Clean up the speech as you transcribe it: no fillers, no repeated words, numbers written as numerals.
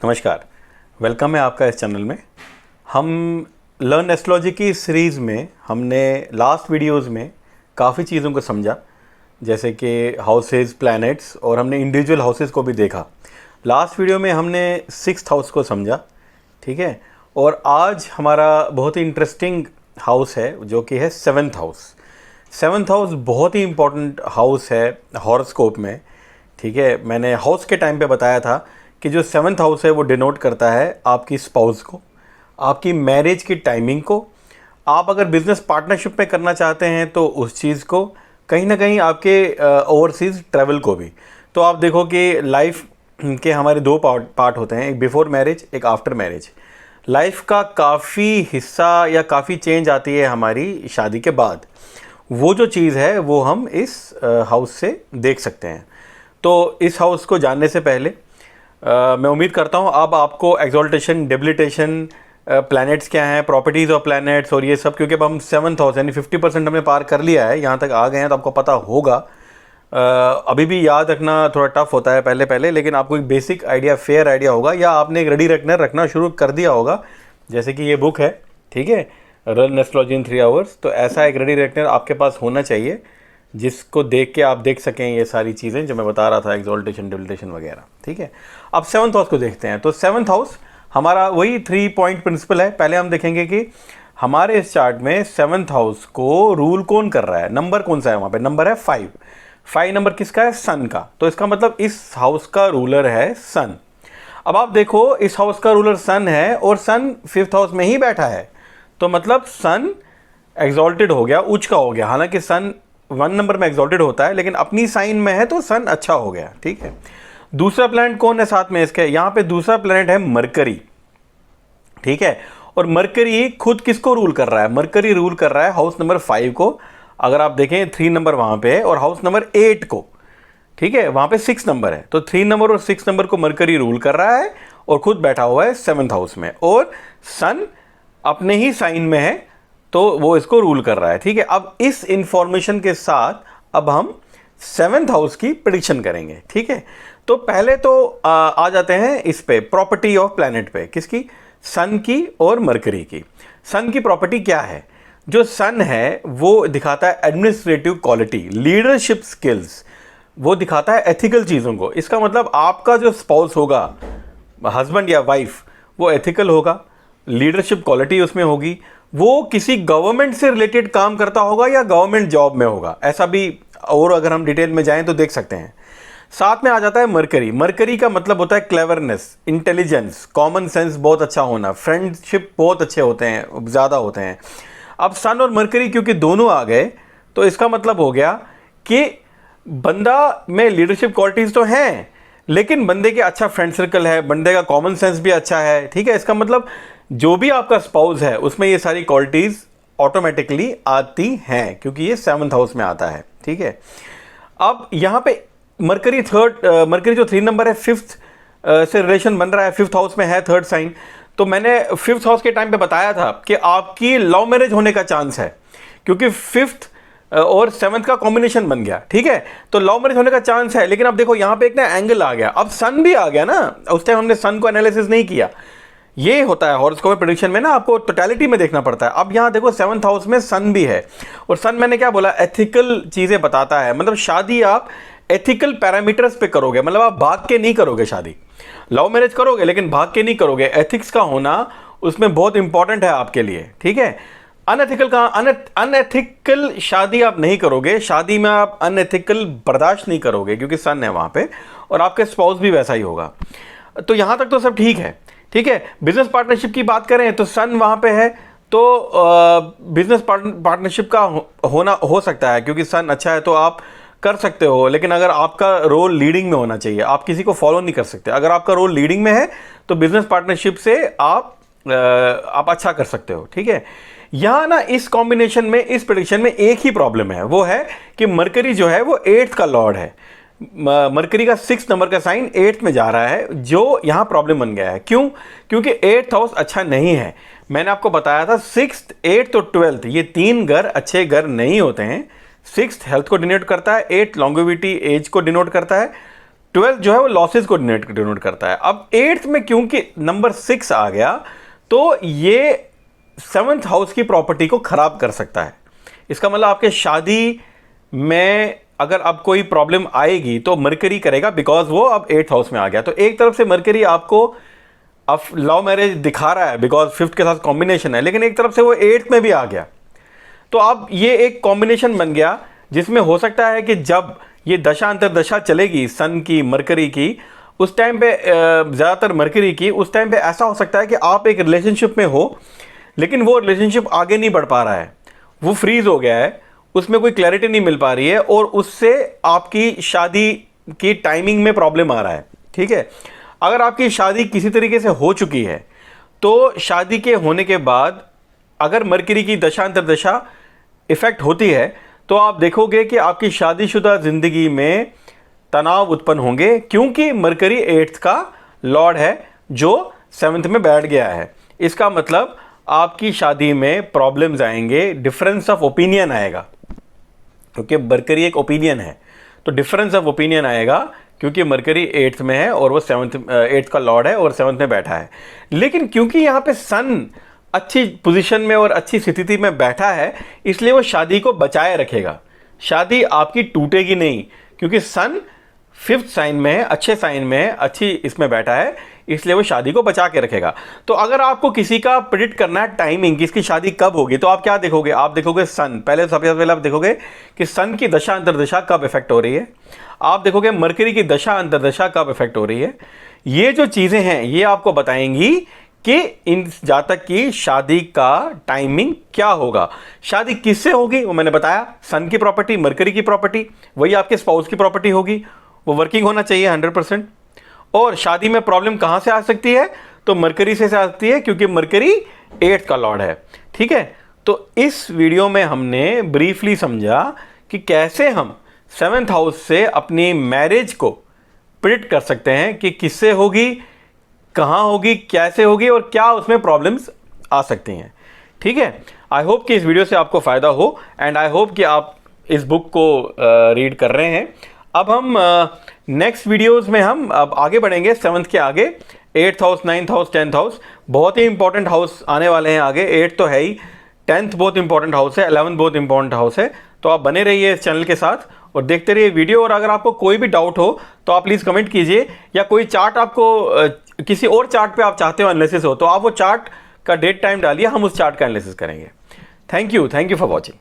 नमस्कार, वेलकम है आपका इस चैनल में। हम लर्न एस्ट्रोलॉजी की सीरीज़ में हमने लास्ट वीडियोस में काफ़ी चीज़ों को समझा, जैसे कि हाउसेस, प्लैनेट्स, और हमने इंडिविजुअल हाउसेस को भी देखा। लास्ट वीडियो में हमने 6th हाउस को समझा, ठीक है। और आज हमारा बहुत ही इंटरेस्टिंग हाउस है जो कि है 7th हाउस। 7th हाउस बहुत ही इम्पोर्टेंट हाउस है हॉरोस्कोप में, ठीक है। मैंने हाउस के टाइम पे बताया था कि जो 7th हाउस है वो डिनोट करता है आपकी स्पाउस को, आपकी मैरिज की टाइमिंग को। आप अगर बिज़नेस पार्टनरशिप में करना चाहते हैं तो उस चीज़ को, कहीं ना कहीं आपके ओवरसीज़ ट्रैवल को भी। तो आप देखो कि लाइफ के हमारे दो पार्ट होते हैं, एक बिफोर मैरिज, एक आफ्टर मैरिज। लाइफ का काफ़ी हिस्सा या काफ़ी चेंज आती है हमारी शादी के बाद। वो जो चीज़ है वो हम इस हाउस से देख सकते हैं। तो इस हाउस को जानने से पहले मैं उम्मीद करता हूँ अब आपको एक्सॉल्टेशन, डेबिलिटेशन, प्लैनेट्स क्या हैं, प्रॉपर्टीज़ ऑफ प्लैनेट्स और ये सब, क्योंकि अब हम 7th हाउस यानी 50% हमने पार कर लिया है, यहाँ तक आ गए हैं, तो आपको पता होगा। अभी भी याद रखना थोड़ा टफ होता है पहले पहले, लेकिन आपको एक बेसिक आइडिया, फेयर आइडिया होगा, या आपने एक रेडी रेकनर रखना शुरू कर दिया होगा। जैसे कि ये बुक है, ठीक है, लर्न एस्ट्रोलॉजी इन 3 आवर्स। तो ऐसा एक रेडी रेकनर आपके पास होना चाहिए जिसको देख के आप देख सकें ये सारी चीज़ें जो मैं बता रहा था, एक्सॉल्टेशन, डेबिलिटेशन वगैरह, ठीक है। अब 7th हाउस को देखते हैं। तो 7th हाउस हमारा वही 3 पॉइंट प्रिंसिपल है। पहले हम देखेंगे कि हमारे इस चार्ट में 7th हाउस को रूल कौन कर रहा है, नंबर कौन सा है। वहाँ पे नंबर है 5। 5 नंबर किसका है? सन का। तो इसका मतलब इस हाउस का रूलर है सन। अब आप देखो, इस हाउस का रूलर सन है और सन 5th हाउस में ही बैठा है, तो मतलब सन एक्सॉल्टेड हो गया, उच्च का हो गया। हालांकि सन 1 नंबर में एक्सॉल्टेड होता है, लेकिन अपनी साइन में है तो सन अच्छा हो गया, ठीक है। दूसरा प्लैनेट कौन है साथ में इसके? यहाँ पे दूसरा प्लैनेट है मरकरी, ठीक है। और मरकरी खुद किसको रूल कर रहा है? मरकरी रूल कर रहा है हाउस नंबर 5 को। अगर आप देखें 3 नंबर वहाँ पे है, और हाउस नंबर 8 को, ठीक है, वहाँ पे 6 नंबर है। तो 3 नंबर और 6 नंबर को मरकरी रूल कर रहा है और खुद बैठा हुआ है 7th हाउस में, और सन अपने ही साइन में है तो वो इसको रूल कर रहा है, ठीक है। अब इस इंफॉर्मेशन के साथ अब हम 7th हाउस की प्रेडिक्शन करेंगे, ठीक है। तो पहले तो आ जाते हैं इस पे, प्रॉपर्टी ऑफ प्लैनेट पे। किसकी? सन की और मरकरी की। सन की प्रॉपर्टी क्या है? जो सन है वो दिखाता है एडमिनिस्ट्रेटिव क्वालिटी, लीडरशिप स्किल्स, वो दिखाता है एथिकल चीज़ों को। इसका मतलब आपका जो स्पाउस होगा, हस्बैंड या वाइफ, वो एथिकल होगा, लीडरशिप क्वालिटी उसमें होगी, वो किसी गवर्नमेंट से रिलेटेड काम करता होगा या गवर्नमेंट जॉब में होगा, ऐसा भी। और अगर हम डिटेल में जाएं तो देख सकते हैं। साथ में आ जाता है मरकरी। मरकरी का मतलब होता है क्लेवरनेस, इंटेलिजेंस, कॉमन सेंस बहुत अच्छा होना, फ्रेंडशिप बहुत अच्छे होते हैं, ज़्यादा होते हैं। अब सन और मरकरी क्योंकि दोनों आ गए, तो इसका मतलब हो गया कि बंदा में लीडरशिप क्वालिटीज़ तो हैं, लेकिन बंदे के अच्छा फ्रेंड सर्कल है, बंदे का कॉमन सेंस भी अच्छा है, ठीक है। इसका मतलब जो भी आपका स्पाउस है उसमें ये सारी क्वालिटीज़ ऑटोमेटिकली आती हैं, क्योंकि ये 7th हाउस में आता है, ठीक है। अब यहाँ पे मरकरी मरकरी जो 3 नंबर है, 5th से रिलेशन बन रहा है, 5th हाउस में है, 3rd साइन। तो मैंने 5th हाउस के टाइम पे बताया था कि आपकी लव मैरिज होने का चांस है, क्योंकि 5th और 7th का कॉम्बिनेशन बन गया, ठीक है। तो लव मैरिज होने का चांस है। लेकिन अब देखो यहाँ पे एक ना एंगल आ गया, अब सन भी आ गया ना। उस टाइम हमने सन को एनालिसिस नहीं किया। ये होता है हॉरोस्कोप प्रेडिक्शन में ना, आपको टोटलिटी में देखना पड़ता है। अब यहाँ देखो 7th हाउस में सन भी है, और सन मैंने क्या बोला, एथिकल चीज़ें बताता है। मतलब शादी आप एथिकल पैरामीटर्स पे करोगे, मतलब आप भाग के नहीं करोगे शादी। लव मैरिज करोगे लेकिन भाग के नहीं करोगे। एथिक्स का होना उसमें बहुत इंपॉर्टेंट है आपके लिए, ठीक है। अनएथिकल शादी आप नहीं करोगे, शादी में आप अनएथिकल बर्दाश्त नहीं करोगे, क्योंकि सन है वहाँ पे, और आपके स्पाउस भी वैसा ही होगा। तो यहाँ तक तो सब ठीक है, ठीक है। बिजनेस पार्टनरशिप की बात करें तो सन वहाँ पे है, तो बिजनेस पार्टनरशिप का होना हो सकता है, क्योंकि सन अच्छा है तो आप कर सकते हो। लेकिन अगर आपका रोल लीडिंग में होना चाहिए, आप किसी को फॉलो नहीं कर सकते। अगर आपका रोल लीडिंग में है तो बिजनेस पार्टनरशिप से आप अच्छा कर सकते हो, ठीक है। यहाँ ना इस कॉम्बिनेशन में, इस प्रेडिक्शन में एक ही प्रॉब्लम है, वो है कि मरकरी जो है वो 8th का लॉर्ड है। मरकरी का 6 नंबर का साइन 8th में जा रहा है, जो यहाँ प्रॉब्लम बन गया है। क्यों? क्योंकि 8th हाउस अच्छा नहीं है। मैंने आपको बताया था 6th, 8th और 12th ये 3 घर अच्छे घर नहीं होते हैं। 6th हेल्थ को डिनोट करता है, 8th लॉन्गेविटी, एज को डिनोट करता है, 12th जो है वो लॉसेस को डिनोट करता है। अब 8th में क्योंकि नंबर 6 आ गया तो ये 7th हाउस की प्रॉपर्टी को खराब कर सकता है। इसका मतलब आपके शादी में अगर अब कोई प्रॉब्लम आएगी तो मरकरी करेगा, बिकॉज वो अब 8th हाउस में आ गया। तो एक तरफ से मरकरी आपको अब लव मैरिज दिखा रहा है बिकॉज 5th के साथ कॉम्बिनेशन है, लेकिन एक तरफ से वो 8th में भी आ गया। तो अब ये एक कॉम्बिनेशन बन गया जिसमें हो सकता है कि जब ये दशा अंतरदशा चलेगी सन की, मरकरी की, उस टाइम पे ज़्यादातर मरकरी की, उस टाइम पे ऐसा हो सकता है कि आप एक रिलेशनशिप में हो लेकिन वो रिलेशनशिप आगे नहीं बढ़ पा रहा है, वो फ्रीज हो गया है, उसमें कोई क्लैरिटी नहीं मिल पा रही है और उससे आपकी शादी की टाइमिंग में प्रॉब्लम आ रहा है। ठीक है, अगर आपकी शादी किसी तरीके से हो चुकी है तो शादी के होने के बाद अगर मरकरी की दशा अंतरदशा इफेक्ट होती है तो आप देखोगे कि आपकी शादीशुदा ज़िंदगी में तनाव उत्पन्न होंगे, क्योंकि मरकरी 8th का लॉर्ड है जो 7th में बैठ गया है। इसका मतलब आपकी शादी में प्रॉब्लम्स आएंगे, डिफरेंस ऑफ ओपिनियन आएगा, क्योंकि मरकरी एक ओपिनियन है, तो डिफरेंस ऑफ ओपिनियन आएगा क्योंकि मरकरी 8th में है और वो 8th का लॉर्ड है और 7th में बैठा है। लेकिन क्योंकि यहाँ पे सन अच्छी पोजीशन में और अच्छी स्थिति में बैठा है, इसलिए वो शादी को बचाए रखेगा, शादी आपकी टूटेगी नहीं, क्योंकि सन 5th साइन में है, अच्छे साइन में है, अच्छी इसमें बैठा है, इसलिए वो शादी को बचा के रखेगा। तो अगर आपको किसी का प्रेडिक्ट करना है टाइमिंग किसकी शादी कब होगी, तो आप क्या देखोगे, आप देखोगे सन, पहले सबसे पहले आप देखोगे कि सन की दशा अंतरदशा कब इफेक्ट हो रही है, आप देखोगे मरकरी की दशा अंतरदशा कब इफेक्ट हो रही है। ये जो चीज़ें हैं ये आपको बताएंगी कि इन जातक की शादी का टाइमिंग क्या होगा। शादी किससे होगी वो मैंने बताया, सन की प्रॉपर्टी, मरकरी की प्रॉपर्टी, वही आपके स्पाउस की प्रॉपर्टी होगी, वो वर्किंग होना चाहिए 100%। और शादी में प्रॉब्लम कहाँ से आ सकती है, तो मरकरी से आ सकती है, क्योंकि मरकरी 8th का लॉर्ड है। ठीक है, तो इस वीडियो में हमने ब्रीफली समझा कि कैसे हम 7th हाउस से अपनी मैरिज को प्रेडिक्ट कर सकते हैं कि किससे होगी, कहाँ होगी, कैसे होगी और क्या उसमें प्रॉब्लम्स आ सकती हैं। ठीक है, आई होप कि इस वीडियो से आपको फ़ायदा हो एंड आई होप कि आप इस बुक को रीड कर रहे हैं। अब हम नेक्स्ट वीडियोस में हम अब आगे बढ़ेंगे 7th के आगे, 8th house, 9th house, 10th house, बहुत ही इंपॉर्टेंट हाउस आने वाले हैं आगे। 8 तो है ही, 10th बहुत इंपॉर्टेंट हाउस है, 11th बहुत इंपॉर्टेंट हाउस है। तो आप बने रहिए इस चैनल के साथ और देखते रहिए वीडियो। और अगर आपको कोई भी डाउट हो तो आप प्लीज़ कमेंट कीजिए, या कोई चार्ट आपको किसी और चार्ट पे आप चाहते हो एनालिसिस हो तो आप वो चार्ट का डेट टाइम डालिए, हम उस चार्ट का एनालिसिस करेंगे। Thank you for watching.